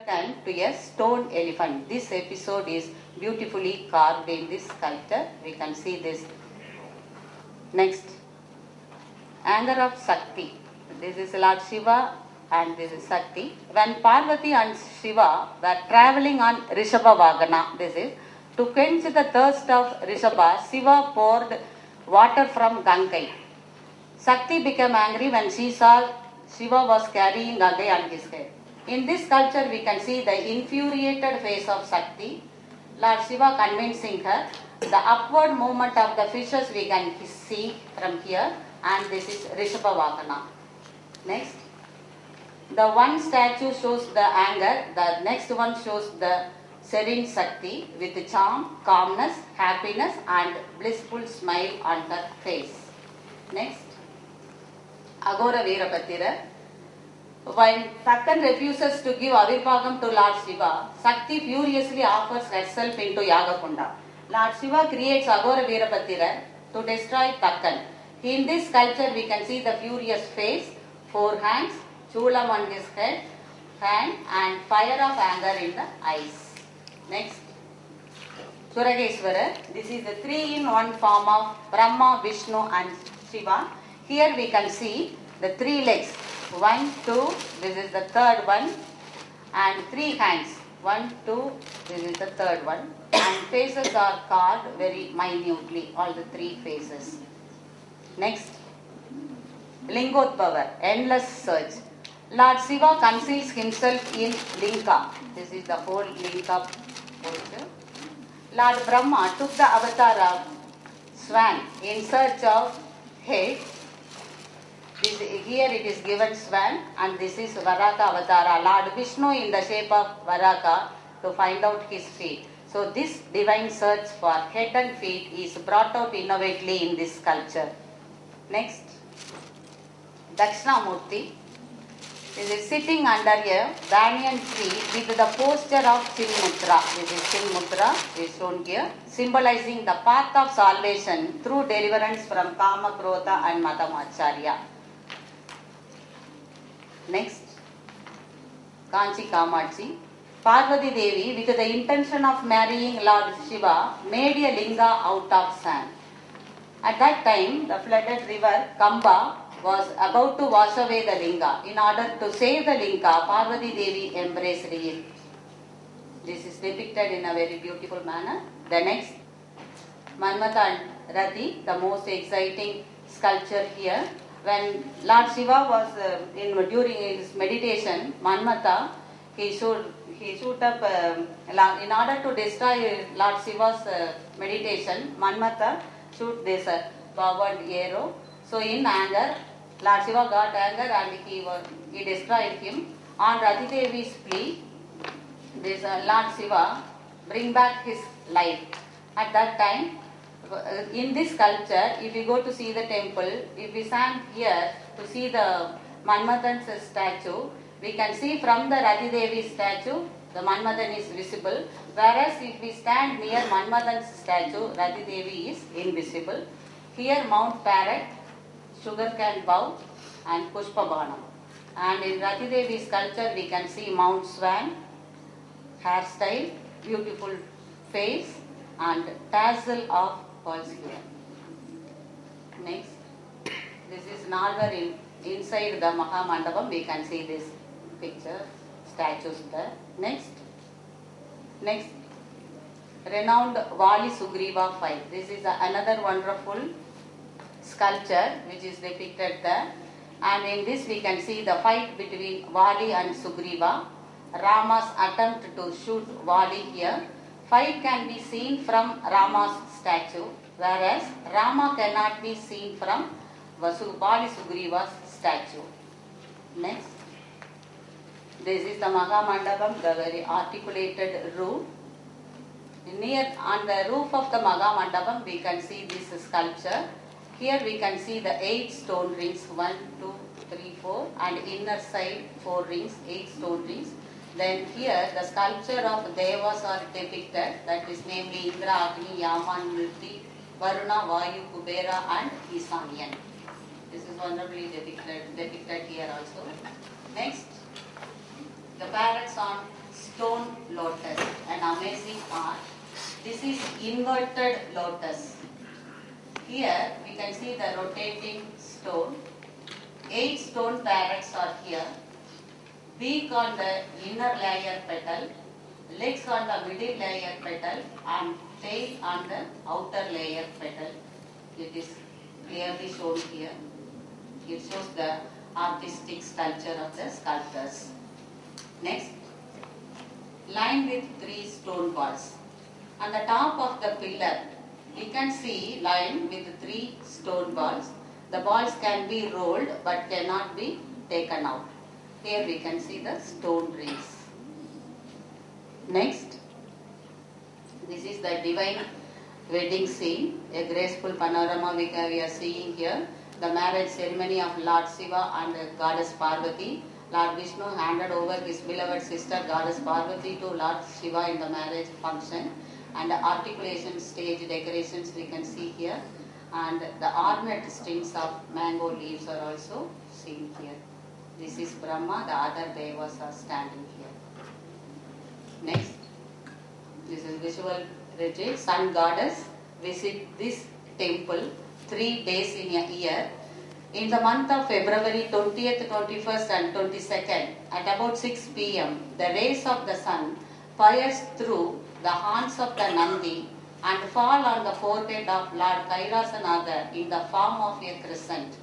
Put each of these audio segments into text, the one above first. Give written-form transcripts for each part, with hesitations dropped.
Welcome to a stone elephant. This episode is beautifully carved in this sculpture. We can see this. Next, anger of Shakti. This is Lord Shiva and this is Shakti. When Parvati and Shiva were traveling on Rishabha Vagana, this is to quench the thirst of Rishabha, Shiva poured water from Gangai. Shakti became angry when she saw Shiva was carrying Gangai on his head. In this sculpture, we can see the infuriated face of Shakti, Lord Shiva convincing her. The upward movement of the fishes we can see from here, and this is Rishabha Vagana. Next, the one statue shows the anger, the next one shows the serene Shakti with charm, calmness, happiness, and blissful smile on her face. Next, Aghora Veerapatira. When Takkan refuses to give Avirbhagam to Lord Shiva, Shakti furiously offers herself into Yagakunda. Lord Shiva creates Aghora Veerapatira to destroy Takkan. In this sculpture, we can see the furious face, four hands, chulam on his head, hand, and fire of anger in the eyes. Next, Surageshwara. This is the 3-in-1 form of Brahma, Vishnu, and Shiva. Here we can see the 3 legs. 1, 2, this is the third one, and 3 hands. 1, 2, this is the third one, and faces are carved very minutely, all the 3 faces. Next, Lingotbhava, endless search. Lord Shiva conceals himself in Linga. This is the whole Linga posture. Lord Brahma took the avatar of swan in search of head. Here it is given swan, and this is Varaka Avatara, Lord Vishnu in the shape of Varaka to find out his feet. So this divine search for head and feet is brought out innovatively in this sculpture. Next, Dakshinamurti. This is sitting under a banyan tree with the posture of Chinmutra. This is Chinmutra is shown here, symbolizing the path of salvation through deliverance from Kama, Krodha and Madhamacharya. Next, Kanchi Kamachi. Parvati Devi, with the intention of marrying Lord Shiva, made a linga out of sand. At that time, the flooded river Kamba was about to wash away the linga. In order to save the linga, Parvati Devi embraced it. This is depicted in a very beautiful manner. The next, Manmatha and Rati, the most exciting sculpture here. When Lord Shiva was during his meditation, Manmatha, he shoot up in order to destroy Lord Shiva's meditation. Manmatha shoot this forward arrow. So in anger, Lord Shiva got anger and he destroyed him. On Rati Devi's plea, this Lord Shiva bring back his life. At that time, in this sculpture, if we go to see the temple, if we stand here to see the Manmathan's statue, we can see from the Rati Devi's statue, the Manmathan is visible. Whereas if we stand near Manmathan's statue, Rati Devi is invisible. Here Mount Parrot, sugarcane bow, and Pushpabanam. And in Rati Devi's sculpture, we can see Mount Swan, hairstyle, beautiful face, and tassel of pearls here. Next, this is Nalvar inside the Mahamandapam. We can see this picture, statues there. Next, renowned Vali Sugriva fight. This is another wonderful sculpture which is depicted there. And in this we can see the fight between Vali and Sugriva. Rama's attempt to shoot Vali here. Fight can be seen from Rama's statue, whereas Rama cannot be seen from Vali Sugriva's statue. Next, this is the Mahamandapam, the very articulated roof. On the roof of the Mahamandapam, we can see this sculpture. Here we can see the 8 stone rings, 1, 2, 3, 4, and inner side 4 rings, 8 stone rings. Then here the sculpture of Devas are depicted, that is namely Indra, Agni, Yaman, Nirti, Varuna, Vayu, Kubera and Isanian. This is wonderfully depicted here also. Next, the parrots on lotus, an amazing art. This is inverted lotus. Here we can see the rotating stone. 8 stone parrots are here. Beak on the inner layer petal, legs on the middle layer petal, and tail on the outer layer petal. It is clearly shown here. It shows the artistic sculpture of the sculptors. Next, lined with 3 stone balls. On the top of the pillar, we can see lined with 3 stone balls. The balls can be rolled but cannot be taken out. Here we can see the stone rings. Next, this is the divine wedding scene, a graceful panorama we are seeing here. The marriage ceremony of Lord Shiva and Goddess Parvati. Lord Vishnu handed over his beloved sister Goddess Parvati to Lord Shiva in the marriage function. And the articulation stage decorations we can see here. And the ornate strings of mango leaves are also seen here. This is Brahma, the other devas are standing here. Next, this is visual retreat. Sun goddess visit this temple 3 days in a year. In the month of February 20th, 21st and 22nd at about 6 p.m. the rays of the sun fires through the horns of the Nandi and fall on the forehead of Lord Kailasanathar in the form of a crescent.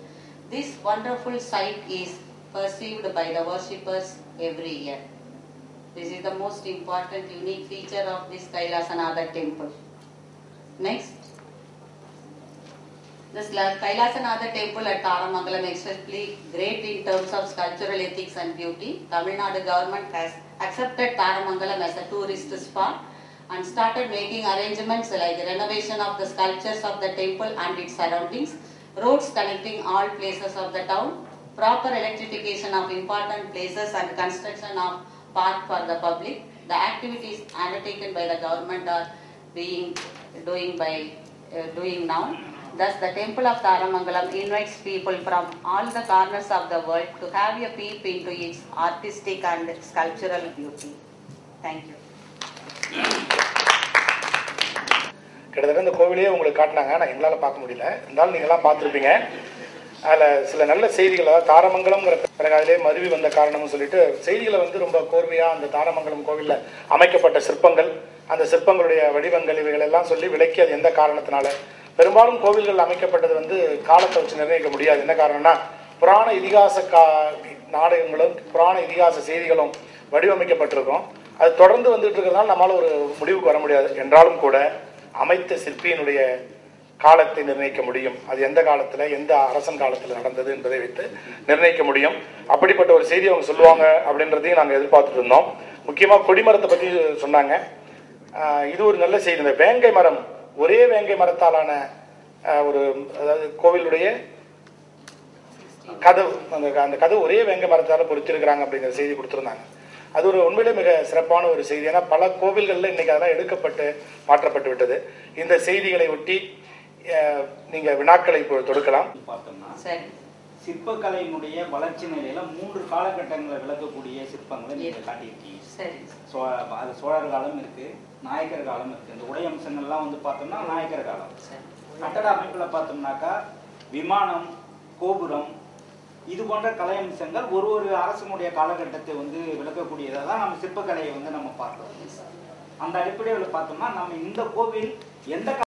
This wonderful sight is perceived by the worshippers every year. This is the most important unique feature of this Kailasanathar temple. Next, this Kailasanathar temple at Taramangalam is especially great in terms of sculptural ethics and beauty. Tamil Nadu government has accepted Taramangalam as a tourist spot and started making arrangements like renovation of the sculptures of the temple and its surroundings, roads connecting all places of the town, proper electrification of important places and construction of park for the public. The activities undertaken by the government are doing now. Thus, the temple of Taramangalam invites people from all the corners of the world to have a peep into its artistic and sculptural beauty. Thank you. கிட்டத்தட்ட இந்த கோவிலையே உங்களுக்கு காட்டினாங்க, நான் எங்களால் பார்க்க முடியல, இருந்தாலும் நீங்களாம் பார்த்துருப்பீங்க. அதில் சில நல்ல செய்திகள், அதாவது தாரமங்கலம்ங்கிற பிறகு அதிலே மருவி வந்த காரணம்னு சொல்லிட்டு செய்திகளை ரொம்ப கோர்வையாக அந்த தாரமங்கலம் கோவிலில் அமைக்கப்பட்ட சிற்பங்கள், அந்த சிற்பங்களுடைய வடிவங்கள் இவைகள் எல்லாம் சொல்லி விளக்கி அது எந்த காரணத்தினால. பெரும்பாலும் கோவில்கள் அமைக்கப்பட்டது காலத்தை வச்சு நிர்ணயிக்க முடியாது. என்ன காரணம்னா புராண இதிகாச நாடகங்களும் புராண இதிகாச செய்திகளும் வடிவமைக்கப்பட்டிருக்கும். அது தொடர்ந்து வந்துட்டு இருக்கிறதுனால நம்மளால ஒரு முடிவுக்கு வர முடியாது. என்றாலும் கூட அமைத்த சிற்பியினுடைய காலத்தை நிர்ணயிக்க முடியும். அது எந்த காலத்தில் எந்த அரசன் காலத்தில் நடந்தது என்பதை வைத்து நிர்ணயிக்க முடியும். அப்படிப்பட்ட ஒரு செய்தி அவங்க சொல்லுவாங்க அப்படின்றதையும் நாங்கள் எதிர்பார்த்துட்டு இருந்தோம். முக்கியமாக கொடிமரத்தை பற்றி சொன்னாங்க. இது ஒரு நல்ல செய்தி. இந்த வேங்கை மரம், ஒரே வேங்கை மரத்தாலான ஒரு, அதாவது கோவிலுடைய கதவு, அந்த கதவு ஒரே வேங்கை மரத்தால் பொறித்திருக்கிறாங்க அப்படிங்கிற செய்தி கொடுத்துருந்தாங்க. அது ஒரு உண்மையிலே மிக சிறப்பான ஒரு செய்தி. ஏன்னா பல கோவில்களில் இன்னைக்கு அதெல்லாம் எடுக்கப்பட்டு மாற்றப்பட்டு விட்டது. இந்த செய்திகளை ஒட்டி நீங்க வினாக்களை தொடுக்கலாம். பார்த்தோம்னா சிற்பக்கலையினுடைய வளர்ச்சி நிலையில 3 காலகட்டங்களை விளக்கக்கூடிய சிற்பங்களை நீங்க காட்டியிருக்கீங்க. அது சோழர் காலம் இருக்கு, நாயக்கர் காலம் இருக்கு. இந்த உடை அம்சங்கள்லாம் பார்த்தோம்னா நாயக்கர் காலம். கட்டட அமைப்புல பார்த்தோம்னாக்கா விமானம், கோபுரம், இது போன்ற கலை அம்சங்கள் ஒரு அரசனுடைய காலகட்டத்தை விளக்கக்கூடியதாக தான் நம்ம சிற்பக்கலையை நம்ம பார்த்தோம். அந்த அடிப்படையில் பார்த்தோம்னா நம்ம இந்த கோவில் எந்த